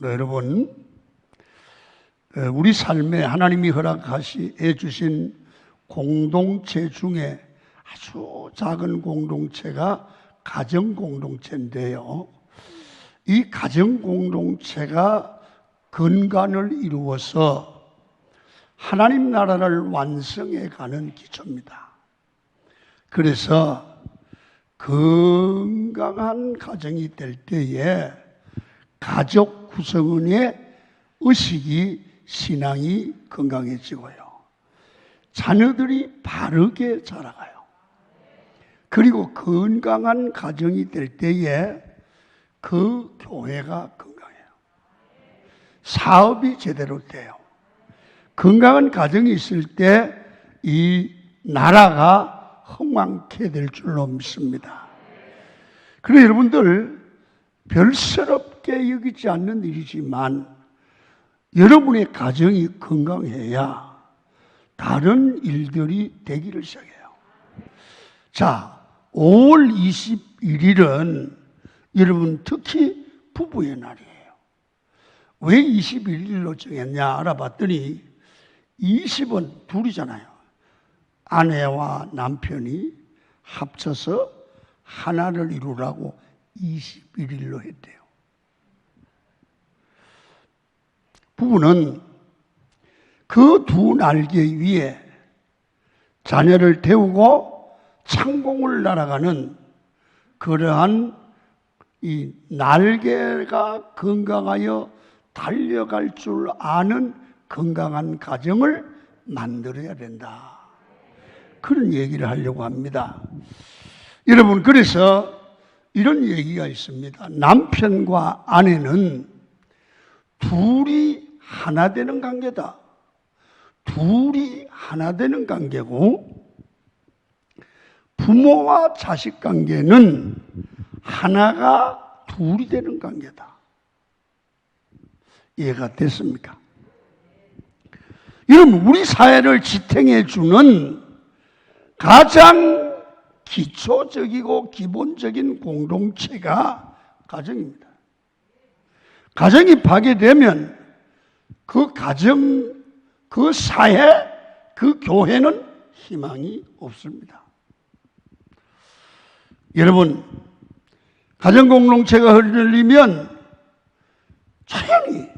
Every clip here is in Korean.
성도 여러분, 우리 삶에 하나님이 허락해 주신 공동체 중에 아주 작은 공동체가 가정 공동체인데요. 이 가정 공동체가 근간을 이루어서 하나님 나라를 완성해 가는 기초입니다. 그래서 건강한 가정이 될 때에 가족 구성원의 의식이, 신앙이 건강해지고요. 자녀들이 바르게 자라가요. 그리고 건강한 가정이 될 때에 그 교회가 건강해요. 사업이 제대로 돼요. 건강한 가정이 있을 때 이 나라가 흥왕케 될 줄로 믿습니다. 그래서 여러분들 별스럽게 여기지 않는 일이지만 여러분의 가정이 건강해야 다른 일들이 되기를 시작해요. 자, 5월 21일은 여러분 특히 부부의 날이에요. 왜 21일로 정했냐 알아봤더니 20은 둘이잖아요. 아내와 남편이 합쳐서 하나를 이루라고 21일로 했대요. 부부는 그 두 날개 위에 자녀를 태우고 창공을 날아가는 그러한 이 날개가 건강하여 달려갈 줄 아는 건강한 가정을 만들어야 된다. 그런 얘기를 하려고 합니다. 여러분, 그래서 이런 얘기가 있습니다. 남편과 아내는 둘이 하나 되는 관계다. 둘이 하나 되는 관계고, 부모와 자식 관계는 하나가 둘이 되는 관계다. 이해가 됐습니까? 여러분, 우리 사회를 지탱해 주는 가장 기초적이고 기본적인 공동체가 가정입니다. 가정이 파괴되면 그 가정, 그 사회, 그 교회는 희망이 없습니다. 여러분, 가정 공동체가 흔들리면 당연히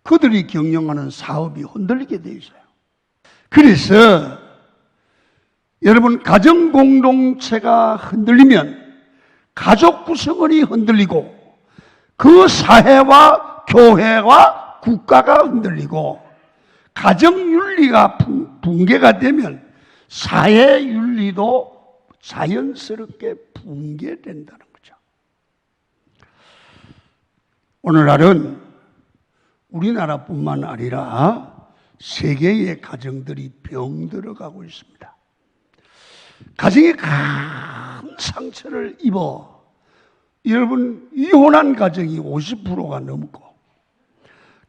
그들이 경영하는 사업이 흔들리게 되어 있어요. 그래서 여러분, 가정 공동체가 흔들리면 가족 구성원이 흔들리고 그 사회와 교회와 국가가 흔들리고 가정 윤리가 붕괴가 되면 사회 윤리도 자연스럽게 붕괴된다는 거죠. 오늘날은 우리나라뿐만 아니라 세계의 가정들이 병들어가고 있습니다. 가정에 큰 상처를 입어 여러분 이혼한 가정이 50%가 넘고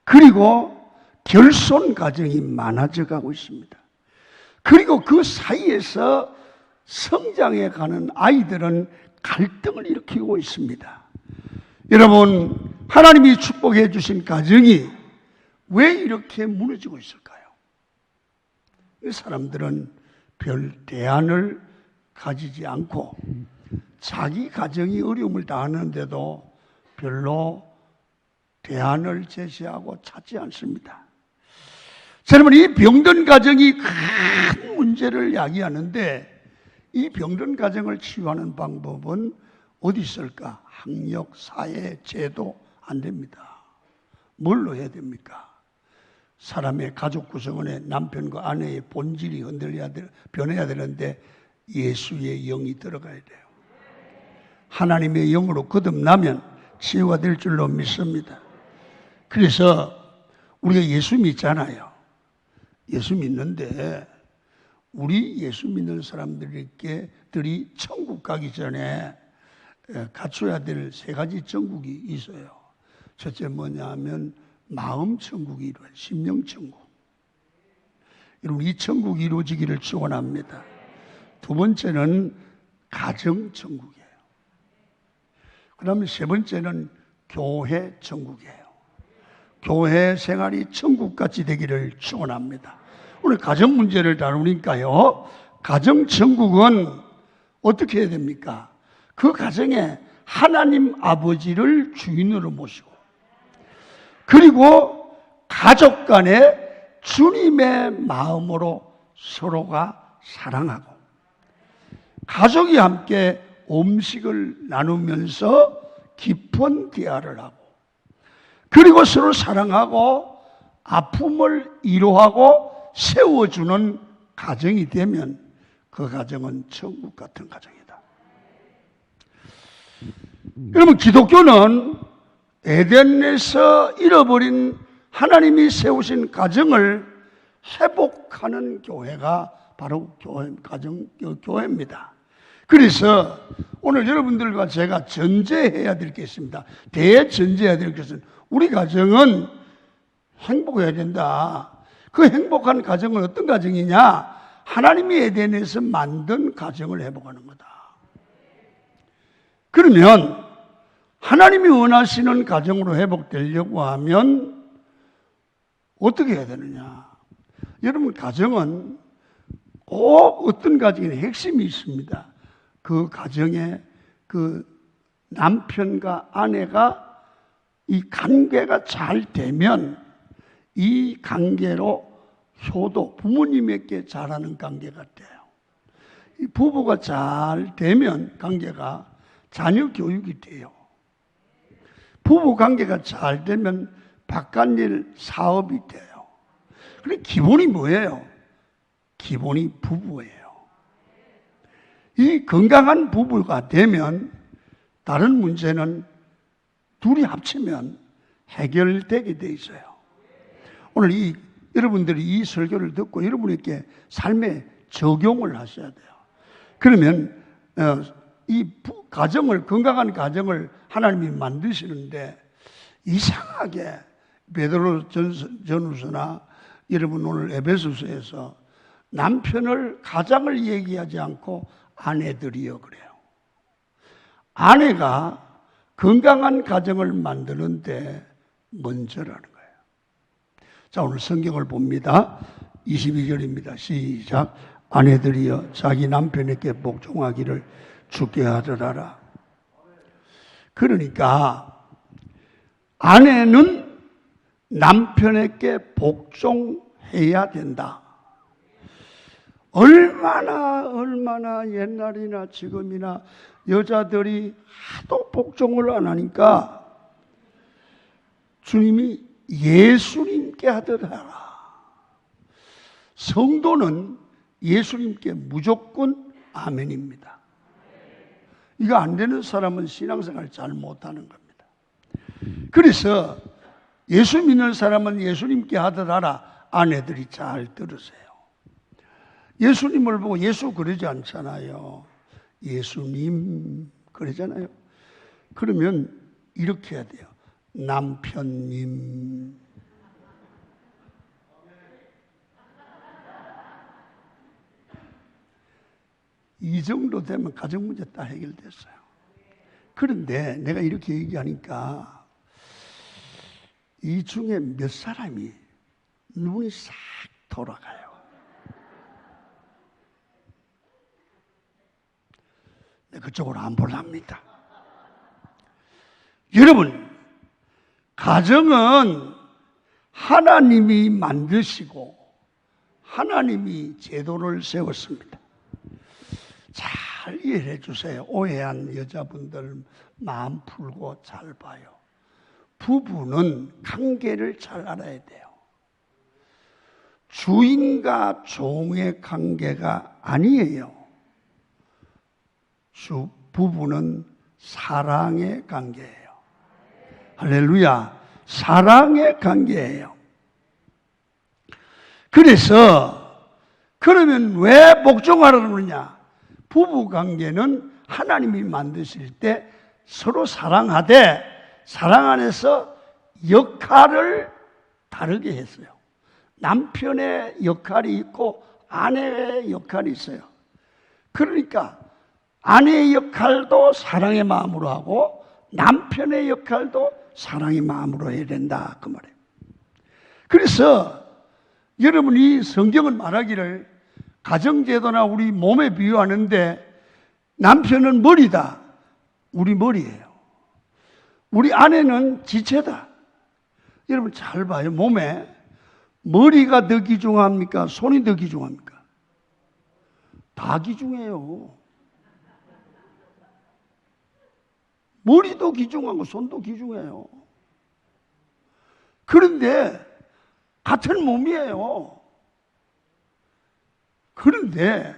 그리고 결손 가정이 많아져 가고 있습니다. 그리고 그 사이에서 성장해 가는 아이들은 갈등을 일으키고 있습니다. 여러분, 하나님이 축복해 주신 가정이 왜 이렇게 무너지고 있을까요? 사람들은 별 대안을 가지지 않고 자기 가정이 어려움을 당하는데도 별로 대안을 제시하고 찾지 않습니다. 여러분, 이 병든 가정이 큰 문제를 야기하는데 이 병든 가정을 치유하는 방법은 어디 있을까? 학력, 사회, 제도 안 됩니다. 뭘로 해야 됩니까? 사람의 가족 구성원의 남편과 아내의 본질이 변해야 되는데 예수의 영이 들어가야 돼요. 하나님의 영으로 거듭나면 치유가 될 줄로 믿습니다. 그래서 우리가 예수 믿잖아요. 예수 믿는데 우리 예수 믿는 사람들이 천국 가기 전에 갖춰야 될 세 가지 천국이 있어요. 첫째 뭐냐 하면 마음 천국이 이루어요. 심령 천국. 여러분, 이 천국이 이루어지기를 축원합니다. 두 번째는 가정 천국이에요. 그 다음에 세 번째는 교회 천국이에요. 교회 생활이 천국같이 되기를 축원합니다. 오늘 가정 문제를 다루니까요. 가정 천국은 어떻게 해야 됩니까? 그 가정에 하나님 아버지를 주인으로 모시고, 그리고 가족 간에 주님의 마음으로 서로가 사랑하고, 가족이 함께 음식을 나누면서 깊은 대화를 하고, 그리고 서로 사랑하고 아픔을 위로하고 세워주는 가정이 되면 그 가정은 천국 같은 가정이다. 여러분, 기독교는 에덴에서 잃어버린 하나님이 세우신 가정을 회복하는 교회가 바로 교회입니다. 그래서 오늘 여러분들과 제가 전제해야 될 게 있습니다. 대전제해야 될 것은 우리 가정은 행복해야 된다. 그 행복한 가정은 어떤 가정이냐? 하나님이 에덴에서 만든 가정을 회복하는 거다. 그러면 하나님이 원하시는 가정으로 회복되려고 하면 어떻게 해야 되느냐? 여러분, 가정은 꼭 어떤 가정에 핵심이 있습니다. 그 가정에 그 남편과 아내가 이 관계가 잘 되면 이 관계로 효도, 부모님에게 잘하는 관계가 돼요. 이 부부가 잘 되면 관계가 자녀 교육이 돼요. 부부 관계가 잘 되면 바깥일 사업이 돼요. 그런데 기본이 뭐예요? 기본이 부부예요. 이 건강한 부부가 되면 다른 문제는 둘이 합치면 해결되게 돼 있어요. 오늘 여러분들이 이 설교를 듣고 여러분에게 삶에 적용을 하셔야 돼요. 그러면 이 가정을, 건강한 가정을 하나님이 만드시는데 이상하게 베드로 전후서나 여러분 오늘 에베소서에서 남편을, 가장을 얘기하지 않고 아내들이여 그래요. 아내가 건강한 가정을 만드는데 먼저라는 거예요. 자, 오늘 성경을 봅니다. 22절입니다. 시작. 아내들이여 자기 남편에게 복종하기를 주께 하더라라. 그러니까 아내는 남편에게 복종해야 된다. 얼마나 옛날이나 지금이나 여자들이 하도 복종을 안 하니까 주님이 예수님께 하더라. 성도는 예수님께 무조건 아멘입니다. 이거 안 되는 사람은 신앙생활 잘 못하는 겁니다. 그래서 예수 믿는 사람은 예수님께 하더라라. 아내들이 잘 들으세요. 예수님을 보고 예수 그러지 않잖아요. 예수님 그러잖아요. 그러면 이렇게 해야 돼요. 남편님. 이 정도 되면 가정 문제 다 해결됐어요. 그런데 내가 이렇게 얘기하니까 이 중에 몇 사람이 눈이 싹 돌아가요. 그쪽으로 안 볼랍니다. 여러분, 가정은 하나님이 만드시고 하나님이 제도를 세웠습니다. 잘 이해해 주세요. 오해한 여자분들 마음 풀고 잘 봐요. 부부는 관계를 잘 알아야 돼요. 주인과 종의 관계가 아니에요. 부부는 사랑의 관계예요. 할렐루야. 사랑의 관계예요. 그래서 그러면 왜 복종하라고 그러냐? 부부 관계는 하나님이 만드실 때 서로 사랑하되 사랑 안에서 역할을 다르게 했어요. 남편의 역할이 있고 아내의 역할이 있어요. 그러니까 아내의 역할도 사랑의 마음으로 하고 남편의 역할도 사랑의 마음으로 해야 된다 그 말이에요. 그래서 여러분이 성경은 말하기를 가정제도나 우리 몸에 비유하는데 남편은 머리다. 우리 머리예요. 우리 아내는 지체다. 여러분 잘 봐요. 몸에 머리가 더 귀중합니까? 손이 더 귀중합니까? 다 귀중해요. 머리도 귀중하고 손도 귀중해요. 그런데 같은 몸이에요. 그런데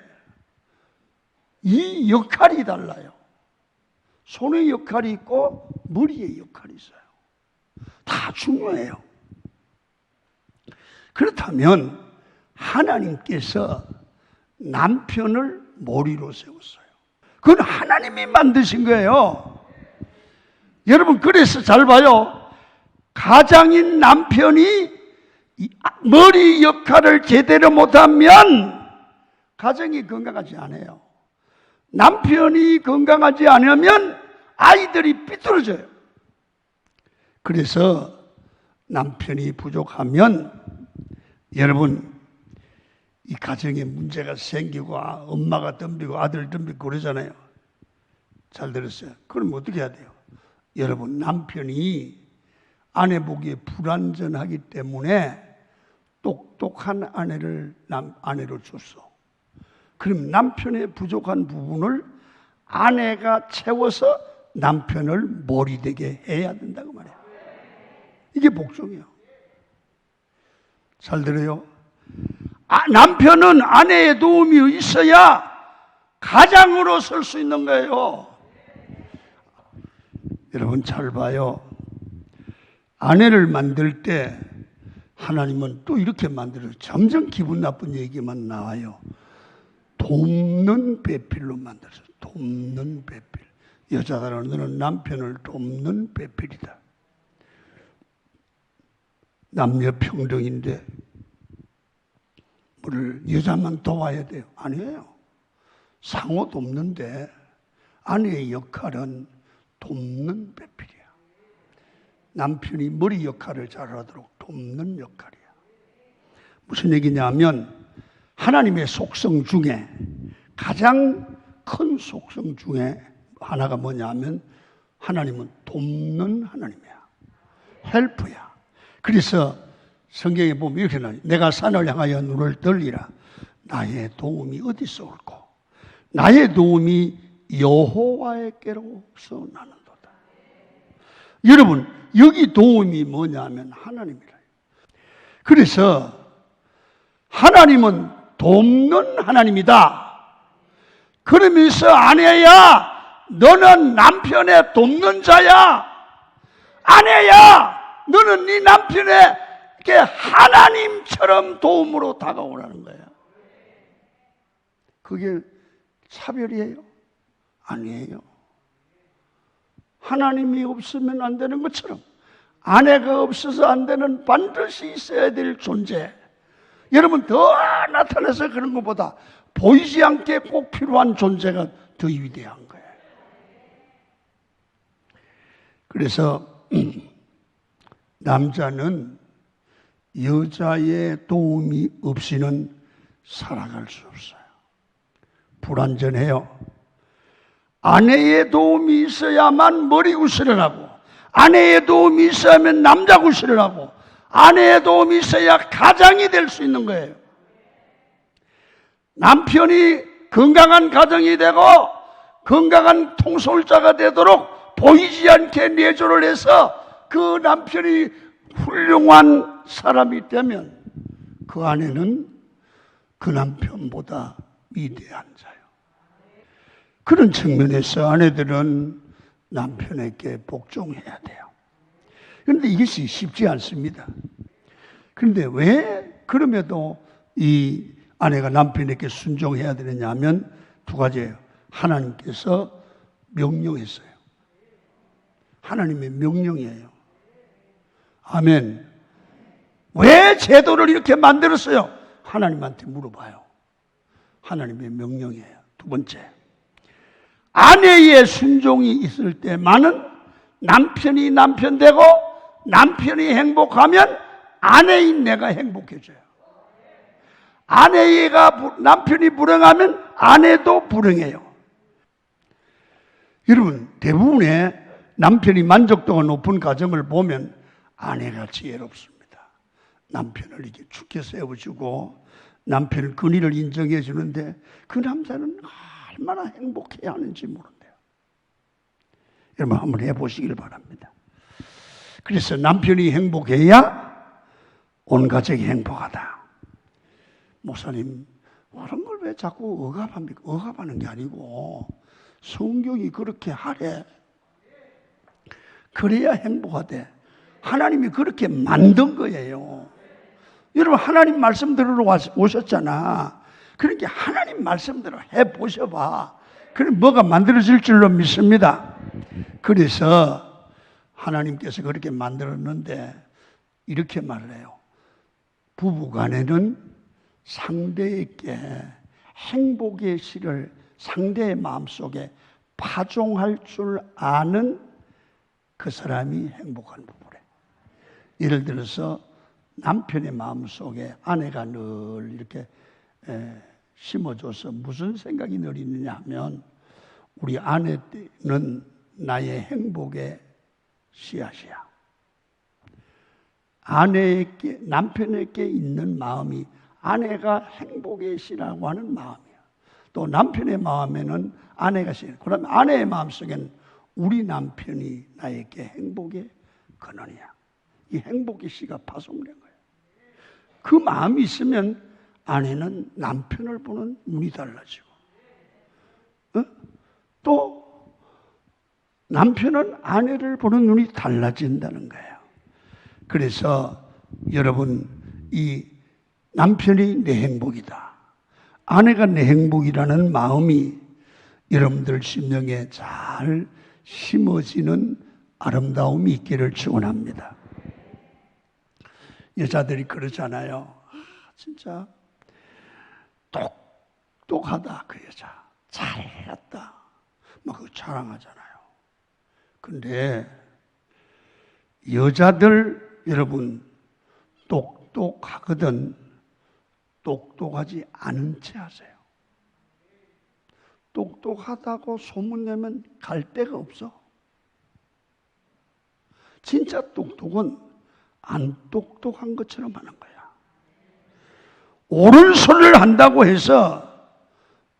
이 역할이 달라요. 손의 역할이 있고 머리의 역할이 있어요. 다 중요해요. 그렇다면 하나님께서 남편을 머리로 세웠어요. 그건 하나님이 만드신 거예요. 여러분 그래서 잘 봐요. 가장인 남편이 머리 역할을 제대로 못하면 가정이 건강하지 않아요. 남편이 건강하지 않으면 아이들이 삐뚤어져요. 그래서 남편이 부족하면 여러분 이 가정에 문제가 생기고 엄마가 덤비고 아들 덤비고 그러잖아요. 잘 들었어요? 그럼 어떻게 해야 돼요? 여러분 남편이 아내 보기에 불완전하기 때문에 똑똑한 아내로 줬어. 그럼 남편의 부족한 부분을 아내가 채워서 남편을 머리 되게 해야 된다고 말해요. 이게 복종이에요. 잘 들어요? 남편은 아내의 도움이 있어야 가장으로 설 수 있는 거예요. 여러분 잘 봐요. 아내를 만들 때 하나님은 또 이렇게 만들어요. 점점 기분 나쁜 얘기만 나와요. 돕는 배필로 만들었어요. 돕는 배필. 여자들아 너는 남편을 돕는 배필이다. 남녀 평등인데 뭘 여자만 도와야 돼요? 아니에요. 상호 돕는데 아내의 역할은 돕는 배필이야. 남편이 머리 역할을 잘하도록 돕는 역할이야. 무슨 얘기냐면 하나님의 속성 중에 가장 큰 속성 중에 하나가 뭐냐면 하나님은 돕는 하나님이야. 헬프야. 그래서 성경에 보면 이렇게 나와요. 내가 산을 향하여 눈을 들리라. 나의 도움이 어디서 올고 나의 도움이 여호와에게로서 나는도다. 여러분 여기 도움이 뭐냐면 하나님이라. 그래서 하나님은 돕는 하나님이다. 그러면서 아내야 너는 남편의 돕는 자야. 아내야 너는 네 남편에게 하나님처럼 도움으로 다가오라는 거야. 그게 차별이에요? 아니에요. 하나님이 없으면 안 되는 것처럼 아내가 없어서 안 되는 반드시 있어야 될 존재. 여러분 더 나타나서 그런 것보다 보이지 않게 꼭 필요한 존재가 더 위대한 거예요. 그래서 남자는 여자의 도움이 없이는 살아갈 수 없어요. 불완전해요. 아내의 도움이 있어야만 머리 구실을 하고 아내의 도움이 있어야만 남자 구실을 하고 아내의 도움이 있어야 가장이 될 수 있는 거예요. 남편이 건강한 가정이 되고 건강한 통솔자가 되도록 보이지 않게 내조를 해서 그 남편이 훌륭한 사람이 되면 그 아내는 그 남편보다 위대한 자예요. 그런 측면에서 아내들은 남편에게 복종해야 돼요. 그런데 이것이 쉽지 않습니다. 그런데 왜 그럼에도 이 아내가 남편에게 순종해야 되느냐 하면 두 가지예요. 하나님께서 명령했어요. 하나님의 명령이에요. 아멘. 왜 제도를 이렇게 만들었어요? 하나님한테 물어봐요. 하나님의 명령이에요. 두 번째, 아내의 순종이 있을 때만은 남편이 남편 되고 남편이 행복하면 아내인 내가 행복해져요. 남편이 불행하면 아내도 불행해요. 여러분, 대부분의 남편이 만족도가 높은 가정을 보면 아내가 지혜롭습니다. 남편을 이렇게 죽게 세워주고 남편의 근위를 인정해 주는데 그 남자는 얼마나 행복해야 하는지 모른대요. 여러분 한번 해보시길 바랍니다. 그래서 남편이 행복해야 온 가족이 행복하다. 목사님, 그런 걸 왜 자꾸 억압합니까? 억압하는 게 아니고 성경이 그렇게 하래. 그래야 행복하대. 하나님이 그렇게 만든 거예요. 여러분 하나님 말씀 들으러 오셨잖아. 그러니까 하나님 말씀대로 해보셔봐. 그럼 뭐가 만들어질 줄로 믿습니다. 그래서 하나님께서 그렇게 만들었는데 이렇게 말을 해요. 부부간에는 상대에게 행복의 실을 상대의 마음속에 파종할 줄 아는 그 사람이 행복한 부부래. 예를 들어서 남편의 마음속에 아내가 늘 이렇게 심어줘서 무슨 생각이 늘 있느냐 하면 우리 아내는 나의 행복의 씨앗이야. 남편에게 있는 마음이 아내가 행복의 씨라고 하는 마음이야. 또 남편의 마음에는 아내가 씨. 그러면 아내의 마음속에는 우리 남편이 나에게 행복의 근원이야. 이 행복의 씨가 파송된 거예요. 그 마음이 있으면 아내는 남편을 보는 눈이 달라지고 또 남편은 아내를 보는 눈이 달라진다는 거예요. 그래서 여러분 이 남편이 내 행복이다. 아내가 내 행복이라는 마음이 여러분들 심령에 잘 심어지는 아름다움이 있기를 축원합니다. 여자들이 그러잖아요. 진짜 똑똑하다 그 여자. 잘했다. 막 그거 자랑하잖아요. 근데 여자들 여러분 똑똑하거든 똑똑하지 않은 채 하세요. 똑똑하다고 소문내면 갈 데가 없어. 진짜 똑똑은 안 똑똑한 것처럼 하는 거야. 옳은 소리를 한다고 해서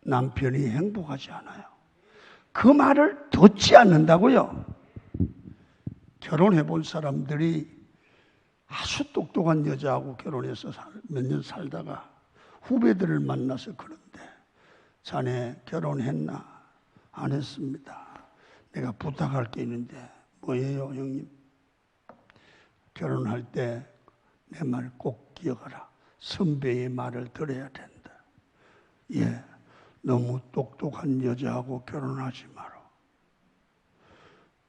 남편이 행복하지 않아요. 그 말을 듣지 않는다고요. 결혼해 본 사람들이 아주 똑똑한 여자하고 결혼해서 몇 년 살다가 후배들을 만나서 그런데 자네 결혼했나? 안 했습니다. 내가 부탁할 게 있는데 뭐예요 형님? 결혼할 때 내 말 꼭 기억하라. 선배의 말을 들어야 된다. 예, 너무 똑똑한 여자하고 결혼하지 마라.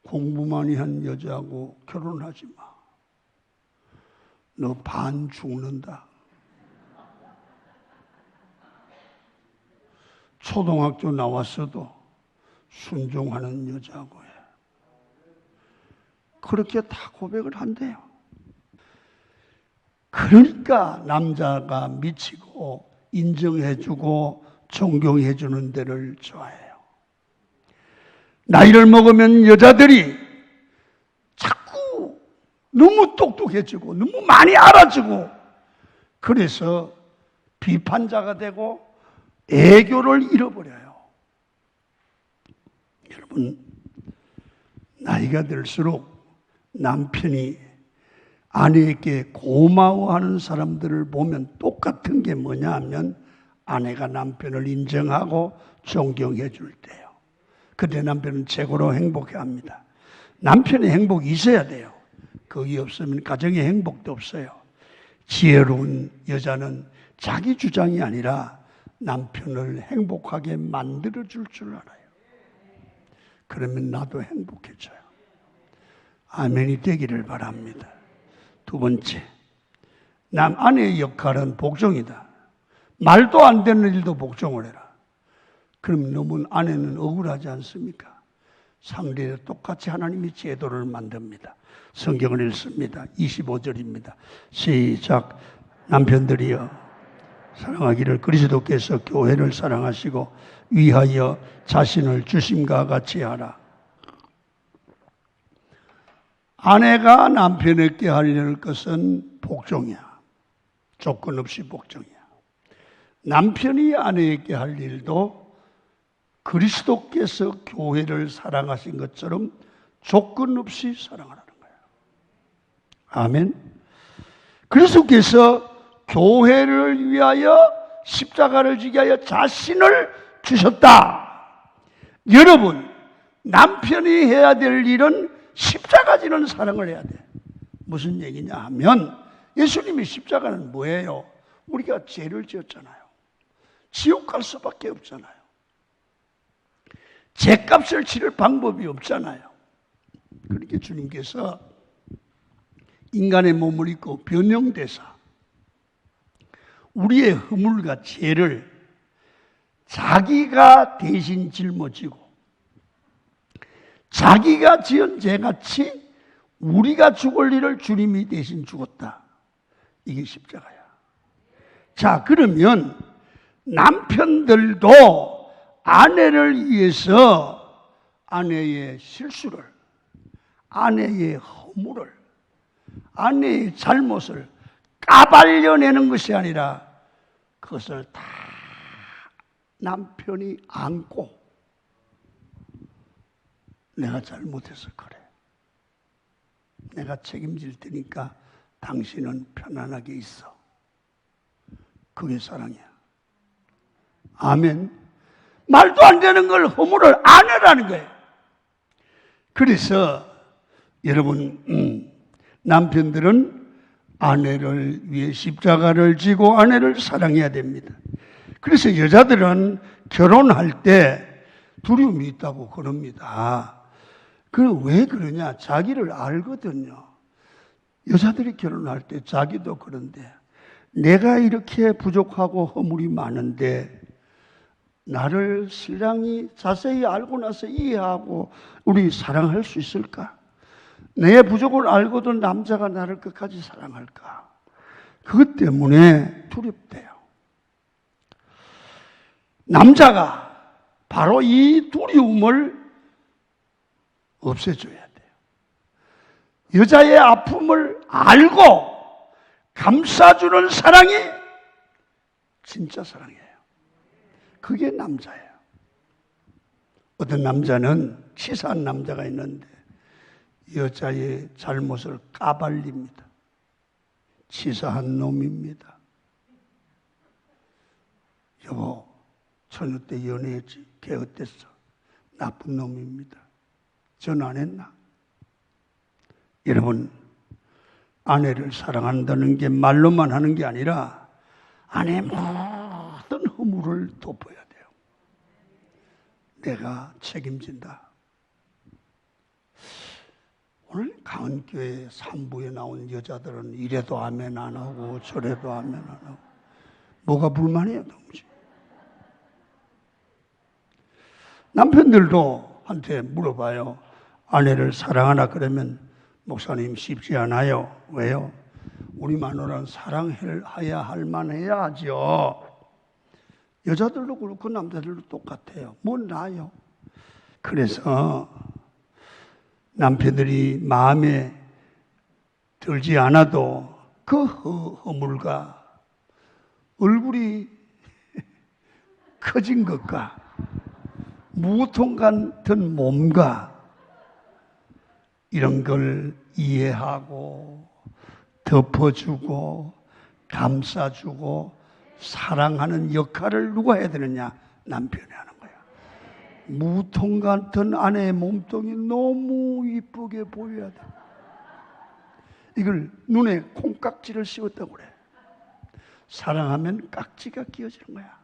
공부 많이 한 여자하고 결혼하지 마. 너 반 죽는다. 초등학교 나왔어도 순종하는 여자하고 해. 그렇게 다 고백을 한대요. 그러니까 남자가 미치고 인정해주고 존경해주는 데를 좋아해요. 나이를 먹으면 여자들이 자꾸 너무 똑똑해지고 너무 많이 알아주고 그래서 비판자가 되고 애교를 잃어버려요. 여러분 나이가 들수록 남편이 아내에게 고마워하는 사람들을 보면 똑같은 게 뭐냐 하면 아내가 남편을 인정하고 존경해 줄 때요. 그때 남편은 최고로 행복해합니다. 남편의 행복이 있어야 돼요. 그게 없으면 가정의 행복도 없어요. 지혜로운 여자는 자기 주장이 아니라 남편을 행복하게 만들어줄 줄 알아요. 그러면 나도 행복해져요. 아멘이 되기를 바랍니다. 두 번째, 아내의 역할은 복종이다. 말도 안 되는 일도 복종을 해라. 그럼 너무 아내는 억울하지 않습니까? 상대에 똑같이 하나님이 제도를 만듭니다. 성경을 읽습니다. 25절입니다. 시작. 남편들이여 사랑하기를 그리스도께서 교회를 사랑하시고 위하여 자신을 주심과 같이 하라. 아내가 남편에게 하려는 것은 복종이야. 조건 없이 복종이야. 남편이 아내에게 할 일도 그리스도께서 교회를 사랑하신 것처럼 조건 없이 사랑하라는 거야. 아멘. 그리스도께서 교회를 위하여 십자가를 지게 하여 자신을 주셨다. 여러분, 남편이 해야 될 일은 십자가 지는 사랑을 해야 돼. 무슨 얘기냐 하면 예수님의 십자가는 뭐예요? 우리가 죄를 지었잖아요. 지옥 갈 수밖에 없잖아요. 죄값을 치를 방법이 없잖아요. 그렇게 주님께서 인간의 몸을 입고 변형되사 우리의 허물과 죄를 자기가 대신 짊어지고 자기가 지은 죄같이 우리가 죽을 일을 주님이 대신 죽었다. 이게 십자가야. 자, 그러면 남편들도 아내를 위해서 아내의 실수를, 아내의 허물을, 아내의 잘못을 까발려내는 것이 아니라 그것을 다 남편이 안고 내가 잘못해서 그래. 내가 책임질 테니까 당신은 편안하게 있어. 그게 사랑이야. 아멘. 말도 안 되는 걸 허물을 안 하라는 거예요. 그래서 여러분, 남편들은 아내를 위해 십자가를 지고 아내를 사랑해야 됩니다. 그래서 여자들은 결혼할 때 두려움이 있다고 그럽니다. 왜 그러냐? 자기를 알거든요. 여자들이 결혼할 때 자기도 그런데 내가 이렇게 부족하고 허물이 많은데 나를 신랑이 자세히 알고 나서 이해하고 우리 사랑할 수 있을까? 내 부족을 알고도 남자가 나를 끝까지 사랑할까? 그것 때문에 두렵대요. 남자가 바로 이 두려움을 없애줘야 돼요. 여자의 아픔을 알고 감싸주는 사랑이 진짜 사랑이에요. 그게 남자예요. 어떤 남자는 치사한 남자가 있는데 여자의 잘못을 까발립니다. 치사한 놈입니다. 여보, 처녀 때 연애했지. 걔 어땠어? 나쁜 놈입니다. 전화 안 했나? 여러분, 아내를 사랑한다는 게 말로만 하는 게 아니라 아내의 모든 허물을 덮어야 돼요. 내가 책임진다. 오늘 강원교회 3부에 나온 여자들은 이래도 아멘 안 하고 저래도 아멘 안 하고 뭐가 불만이에요, 동지? 남편들도 한테 물어봐요. 아내를 사랑하나? 그러면 목사님 쉽지 않아요. 왜요? 우리 마누라는 사랑해야 할 만해야 하죠. 여자들도 그렇고 남자들도 똑같아요. 뭘 나아요? 그래서 남편들이 마음에 들지 않아도 그 허물과 얼굴이 커진 것과 무통 같은 몸과 이런 걸 이해하고 덮어주고 감싸주고 사랑하는 역할을 누가 해야 되느냐? 남편이 하는 거야. 무통 같은 아내의 몸통이 너무 이쁘게 보여야 돼. 이걸 눈에 콩깍지를 씌웠다고 그래. 사랑하면 깍지가 끼어지는 거야.